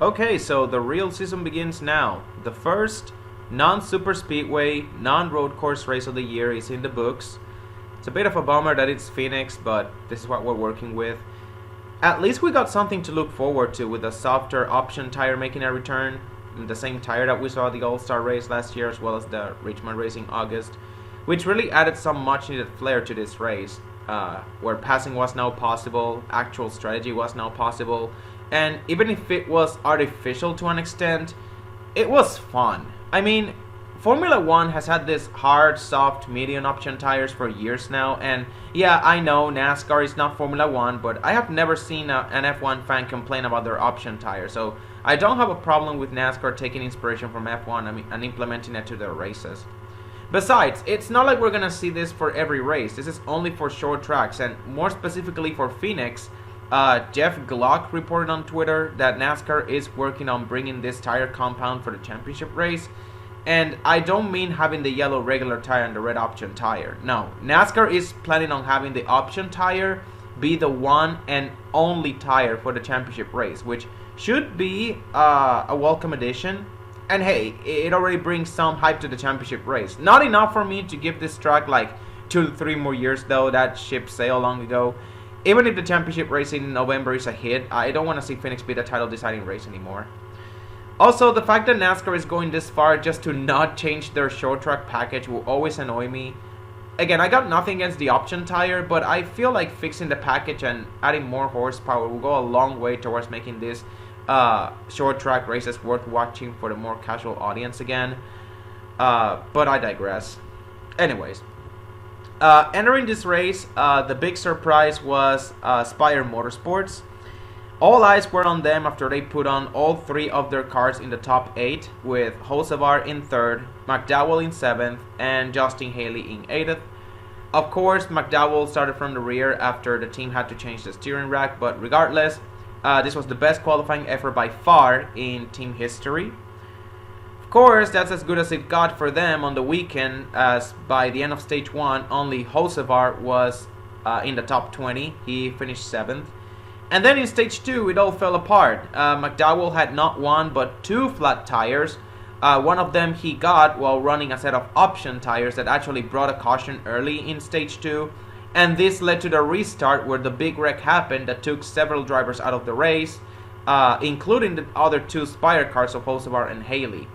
Okay, so the real season begins now. The first non-super speedway, non-road course race of the year is in the books. It's a bit of a bummer that it's Phoenix, but this is what we're working with. At least we got something to look forward to with a softer option tire making a return. The same tire that we saw at the All-Star race last year as well as the Richmond race in August, which really added some much needed flair to this race, where passing was now possible, actual strategy was now possible, and even if it was artificial to an extent, it was fun. I mean, Formula 1 has had this hard, soft, medium option tires for years now, and yeah, I know NASCAR is not Formula 1, but I have never seen an F1 fan complain about their option tire, so I don't have a problem with NASCAR taking inspiration from F1 and implementing it to their races. Besides, it's not like we're gonna see this for every race. This is only for short tracks, and more specifically for Phoenix. Jeff Glock reported on Twitter that NASCAR is working on bringing this tire compound for the championship race. And I don't mean having the yellow regular tire and the red option tire. No, NASCAR is planning on having the option tire be the one and only tire for the championship race, which should be a welcome addition. And hey, it already brings some hype to the championship race. Not enough for me to give this track like 2 to 3 more years though. That ship sailed long ago. Even if the championship race in November is a hit, I don't want to see Phoenix be the title deciding race anymore. Also, the fact that NASCAR is going this far just to not change their short track package will always annoy me. Again, I got nothing against the option tire, but I feel like fixing the package and adding more horsepower will go a long way towards making this short track races worth watching for the more casual audience again. But I digress. Anyways, entering this race, the big surprise was Spire Motorsports. All eyes were on them after they put on all 3 of their cars in the top 8, with Hocevar in 3rd, McDowell in 7th, and Justin Haley in 8th. Of course, McDowell started from the rear after the team had to change the steering rack, but regardless, this was the best qualifying effort by far in team history. Of course, that's as good as it got for them on the weekend, as by the end of stage 1, only Hocevar was in the top 20. He finished 7th. And then in stage 2, it all fell apart. McDowell had not one but 2 flat tires. One of them he got while running a set of option tires that actually brought a caution early in stage 2. And this led to the restart where the big wreck happened that took several drivers out of the race, including the other 2 Spire cars of Hocevar and Haley.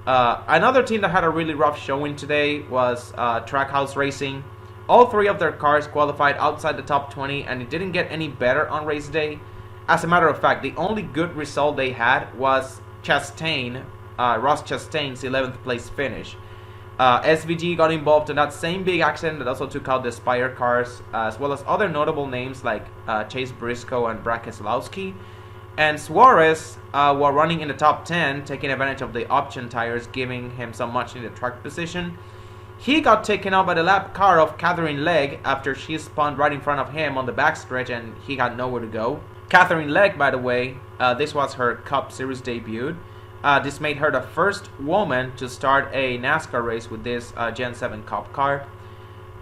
Another team that had a really rough showing today was Trackhouse Racing. All 3 of their cars qualified outside the top 20, and it didn't get any better on race day. As a matter of fact, the only good result they had was Chastain, Ross Chastain's 11th place finish. SVG got involved in that same big accident that also took out the Spire cars, as well as other notable names like Chase Briscoe and Brad Keselowski. And Suarez, while running in the top 10, taking advantage of the option tires, giving him some much needed track position. He got taken out by the lap car of Catherine Legg after she spun right in front of him on the backstretch and he had nowhere to go. Catherine Legg, by the way, this was her Cup Series debut. This made her the first woman to start a NASCAR race with this Gen 7 Cup car.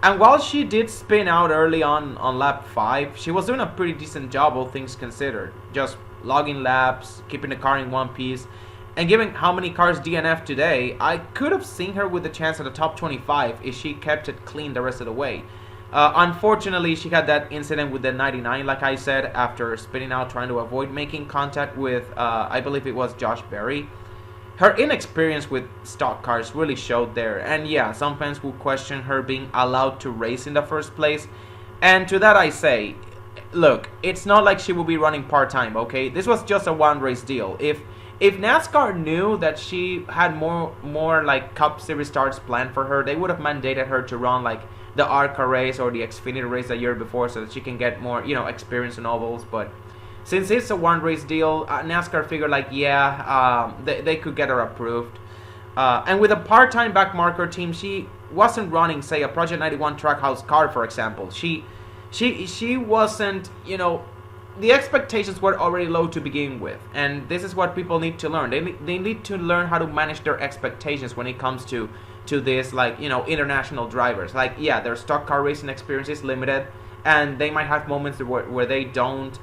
And while she did spin out early on lap 5, she was doing a pretty decent job, all things considered. Just logging laps, keeping the car in one piece. And given how many cars DNF today, I could have seen her with a chance at the top 25 if she kept it clean the rest of the way. Unfortunately, she had that incident with the 99, like I said, after spinning out trying to avoid making contact with, I believe it was Josh Berry. Her inexperience with stock cars really showed there. And yeah, some fans will question her being allowed to race in the first place. And to that I say, look, it's not like she will be running part-time, okay? This was just a one-race deal. If NASCAR knew that she had more like Cup Series starts planned for her, they would have mandated her to run like the ARCA race or the Xfinity race a year before so that she can get more, experience in ovals. But since it's a one-race deal, NASCAR figured like, yeah, they could get her approved. And with a part-time backmarker team, she wasn't running, say, a Project 91 Trackhouse car, for example. She wasn't, the expectations were already low to begin with, and this is what people need to learn. They need to learn how to manage their expectations when it comes to this, like, international drivers. Like, yeah, their stock car racing experience is limited, and they might have moments where they don't,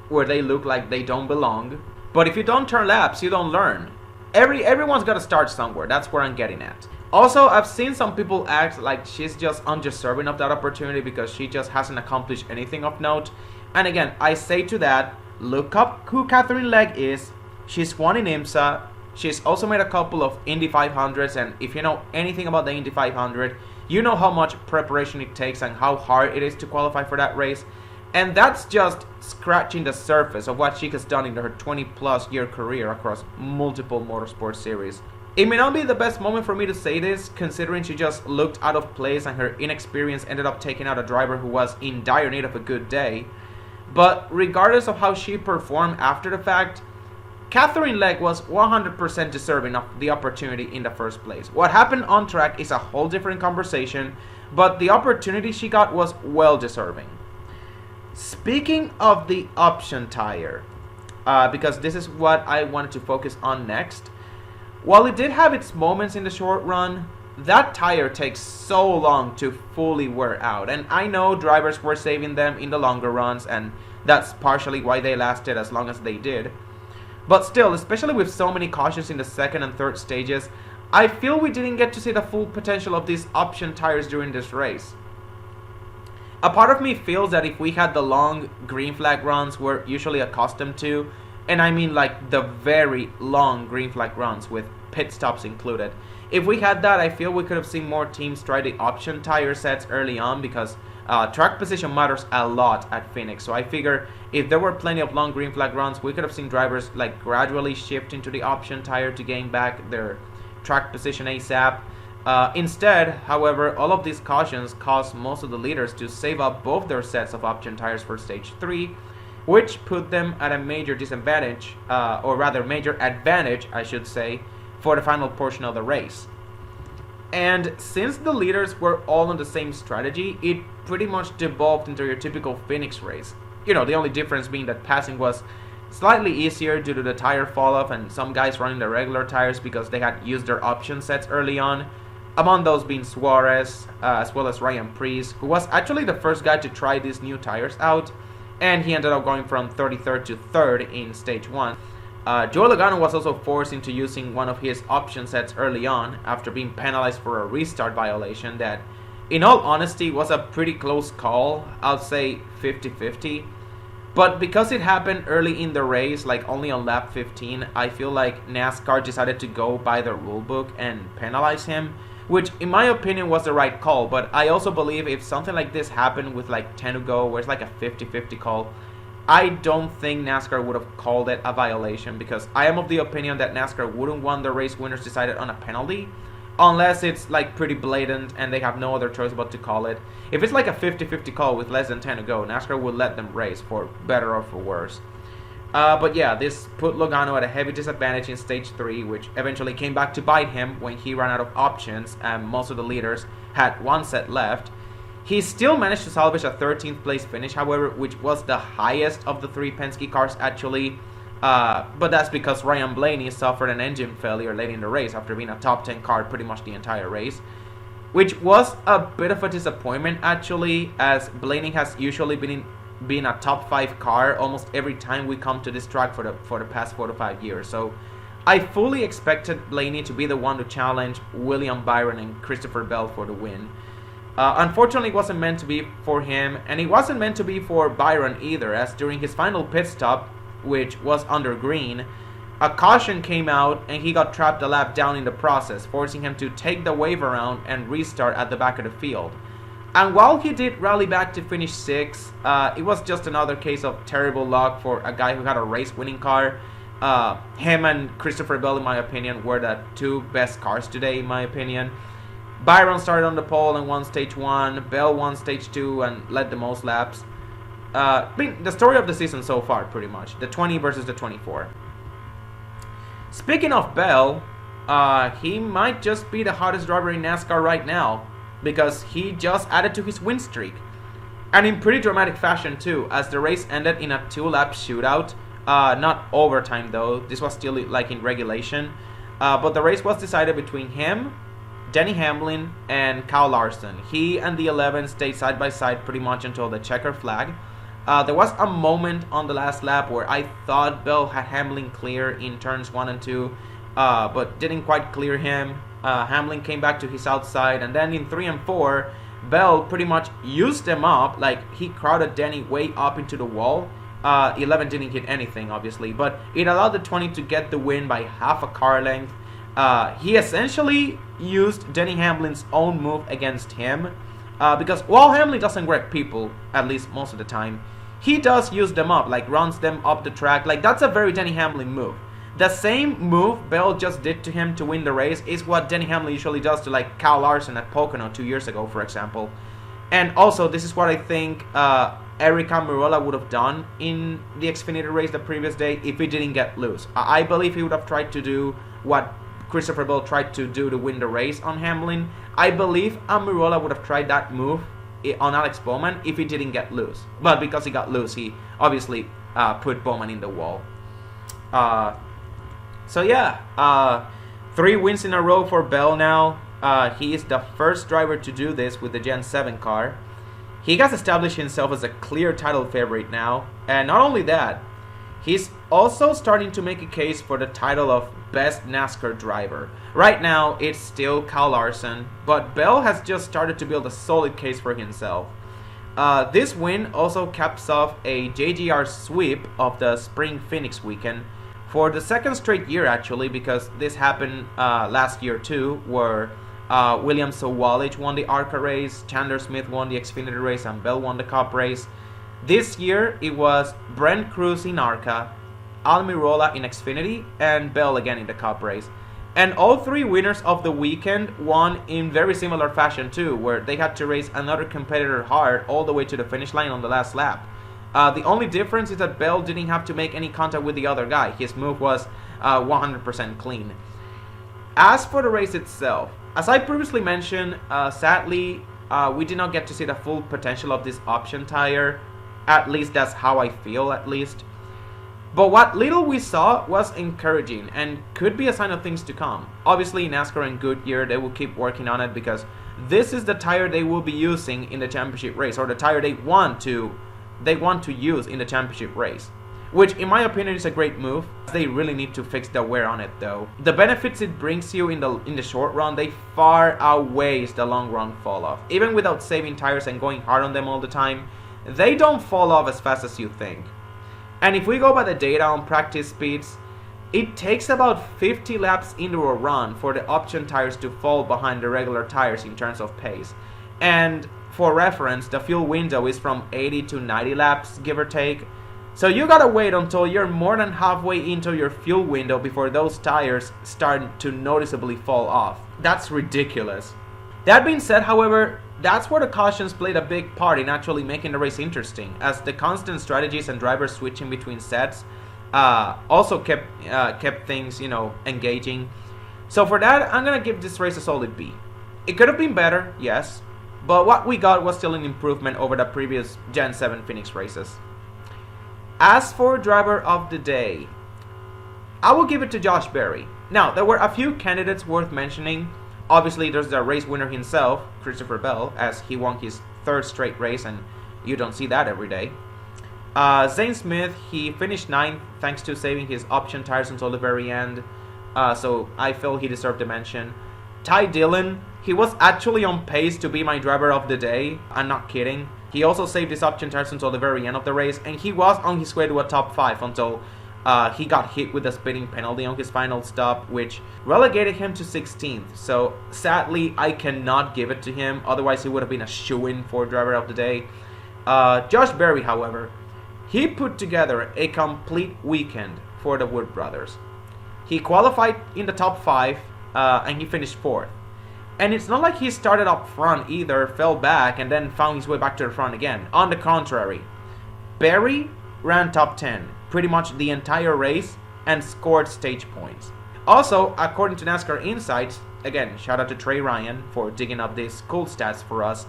where they look like they don't belong. But if you don't turn laps, you don't learn. Everyone's got to start somewhere. That's where I'm getting at. Also, I've seen some people act like she's just undeserving of that opportunity because she just hasn't accomplished anything of note. And again, I say to that, look up who Katherine Legge is. She's won in IMSA. She's also made a couple of Indy 500s, and if you know anything about the Indy 500, you know how much preparation it takes and how hard it is to qualify for that race. And that's just scratching the surface of what she has done in her 20-plus year career across multiple motorsport series. It may not be the best moment for me to say this, considering she just looked out of place and her inexperience ended up taking out a driver who was in dire need of a good day. But regardless of how she performed after the fact, Katherine Legge was 100% deserving of the opportunity in the first place. What happened on track is a whole different conversation, but the opportunity she got was well deserving. Speaking of the option tire, because this is what I wanted to focus on next, while it did have its moments in the short run, that tire takes so long to fully wear out. And I know drivers were saving them in the longer runs, and that's partially why they lasted as long as they did. But still, especially with so many cautions in the second and third stages, I feel we didn't get to see the full potential of these option tires during this race. A part of me feels that if we had the long green flag runs we're usually accustomed to, and I mean like the very long green flag runs with pit stops included, if we had that, I feel we could have seen more teams try the option tire sets early on, because track position matters a lot at Phoenix. So I figure if there were plenty of long green flag runs, we could have seen drivers like gradually shift into the option tire to gain back their track position ASAP. Instead, however, all of these cautions caused most of the leaders to save up both their sets of option tires for stage 3, which put them at a major disadvantage, or rather major advantage, I should say, for the final portion of the race. And since the leaders were all on the same strategy, it pretty much devolved into your typical Phoenix race. You know, the only difference being that passing was slightly easier due to the tire fall off and some guys running the regular tires because they had used their option sets early on. Among those being Suarez, as well as Ryan Preece, who was actually the first guy to try these new tires out, and he ended up going from 33rd to 3rd in stage 1. Joey Logano was also forced into using one of his option sets early on after being penalized for a restart violation that, in all honesty, was a pretty close call. I'll say 50-50. But because it happened early in the race, like only on lap 15, I feel like NASCAR decided to go by the rulebook and penalize him, which in my opinion was the right call. But I also believe if something like this happened with like 10 to go, where it's like a 50-50 call, I don't think NASCAR would have called it a violation, because I am of the opinion that NASCAR wouldn't want the race winners decided on a penalty unless it's like pretty blatant and they have no other choice but to call it. If it's like a 50-50 call with less than 10 to go, NASCAR would let them race, for better or for worse. But yeah, this put Logano at a heavy disadvantage in stage 3, which eventually came back to bite him when he ran out of options and most of the leaders had one set left. He still managed to salvage a 13th place finish, however, which was the highest of the 3 Penske cars actually. But that's because Ryan Blaney suffered an engine failure late in the race after being a top 10 car pretty much the entire race, which was a bit of a disappointment actually, as Blaney has usually been a top 5 car almost every time we come to this track for the past 4 to 5 years. So I fully expected Blaney to be the one to challenge William Byron and Christopher Bell for the win. Unfortunately, it wasn't meant to be for him, and it wasn't meant to be for Byron either, as during his final pit stop, which was under green, a caution came out and he got trapped a lap down in the process, forcing him to take the wave around and restart at the back of the field. And while he did rally back to finish 6th, it was just another case of terrible luck for a guy who had a race-winning car. Him and Christopher Bell, in my opinion, were the 2 best cars today, in my opinion. Byron started on the pole and won stage 1. Bell won stage 2 and led the most laps. The story of the season so far, pretty much. The 20 versus the 24. Speaking of Bell, he might just be the hottest driver in NASCAR right now, because he just added to his win streak. And in pretty dramatic fashion too, as the race ended in a 2-lap shootout. Not overtime though, this was still like in regulation. But the race was decided between him, Denny Hamlin, and Kyle Larson. He and the 11 stayed side by side pretty much until the checker flag. There was a moment on the last lap where I thought Bell had Hamlin clear in turns 1 and 2, but didn't quite clear him. Hamlin came back to his outside, and then in 3 and 4, Bell pretty much used them up. Like, he crowded Denny way up into the wall. 11 didn't hit anything, obviously, but it allowed the 20 to get the win by half a car length. He essentially used Denny Hamlin's own move against him, because while Hamlin doesn't wreck people, at least most of the time, he does use them up, like runs them up the track. Like, that's a very Denny Hamlin move. The same move Bell just did to him to win the race is what Denny Hamlin usually does to, like, Kyle Larson at Pocono 2 years ago, for example. And also, this is what I think Eric Almirola would have done in the Xfinity race the previous day if he didn't get loose. I believe he would have tried to do what Christopher Bell tried to do to win the race on Hamlin. I believe Almirola would have tried that move on Alex Bowman if he didn't get loose. But because he got loose, he obviously put Bowman in the wall. So yeah, 3 wins in a row for Bell now. He is the first driver to do this with the Gen 7 car. He has established himself as a clear title favorite now. And not only that, he's also starting to make a case for the title of Best NASCAR Driver. Right now, it's still Kyle Larson, but Bell has just started to build a solid case for himself. This win also caps off a JGR sweep of the Spring Phoenix weekend for the second straight year, actually, because this happened last year too, where William Sawalich won the ARCA race, Chandler Smith won the Xfinity race, and Bell won the Cup race. This year, it was Brent Cruz in ARCA, Almirola in Xfinity, and Bell again in the Cup race. And all 3 winners of the weekend won in very similar fashion too, where they had to race another competitor hard all the way to the finish line on the last lap. The only difference is that Bell didn't have to make any contact with the other guy. His move was 100% clean. As for the race itself, as I previously mentioned, sadly, we did not get to see the full potential of this option tire. At least that's how I feel, at least. But what little we saw was encouraging and could be a sign of things to come. Obviously, NASCAR and Goodyear, they will keep working on it because this is the tire they will be using in the championship race, or the tire they want to use in the championship race. Which, in my opinion, is a great move. They really need to fix the wear on it, though. The benefits it brings you in the short run, they far outweighs the long run fall off. Even without saving tires and going hard on them all the time, they don't fall off as fast as you think. And if we go by the data on practice speeds, it takes about 50 laps into a run for the option tires to fall behind the regular tires in terms of pace. And for reference, the fuel window is from 80 to 90 laps, give or take. So you gotta wait until you're more than halfway into your fuel window before those tires start to noticeably fall off. That's ridiculous. That being said, however, that's where the cautions played a big part in actually making the race interesting, as the constant strategies and drivers switching between sets also kept things, engaging. So for that, I'm gonna give this race a solid B. It could have been better, yes, but what we got was still an improvement over the previous Gen 7 Phoenix races. As for driver of the day, I will give it to Josh Berry. Now, there were a few candidates worth mentioning. Obviously, there's the race winner himself, Christopher Bell, as he won his 3rd straight race, and you don't see that every day. Zane Smith, he finished 9th thanks to saving his option tires until the very end, so I feel he deserved a mention. Ty Dillon, he was actually on pace to be my driver of the day, I'm not kidding. He also saved his option tires until the very end of the race, and he was on his way to a top 5 until he got hit with a speeding penalty on his final stop, which relegated him to 16th. So sadly, I cannot give it to him, otherwise he would have been a shoo-in for driver of the day. Josh Berry, however, he put together a complete weekend for the Wood brothers. He qualified in the top 5, and he finished 4th. And it's not like he started up front either, fell back, and then found his way back to the front again. On the contrary, Berry ran top 10 pretty much the entire race and scored stage points. Also, according to NASCAR Insights, again, shout out to Trey Ryan for digging up these cool stats for us,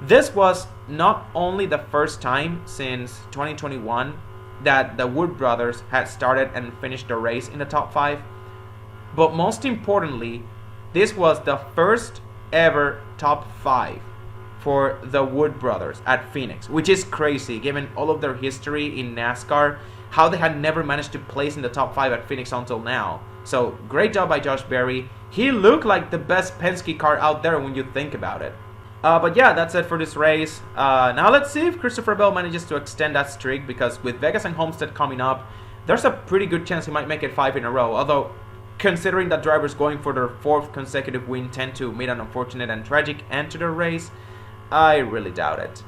this was not only the first time since 2021 that the Wood brothers had started and finished the race in the top 5, but most importantly, this was the first ever top 5 for the Wood brothers at Phoenix, which is crazy given all of their history in NASCAR, how they had never managed to place in the top 5 at Phoenix until now. So great job by Josh Berry. He looked like the best Penske car out there when you think about it. But yeah, that's it for this race. Now let's see if Christopher Bell manages to extend that streak, because with Vegas and Homestead coming up, there's a pretty good chance he might make it 5 in a row. Although, considering that drivers going for their 4th consecutive win tend to meet an unfortunate and tragic end to their race, I really doubt it.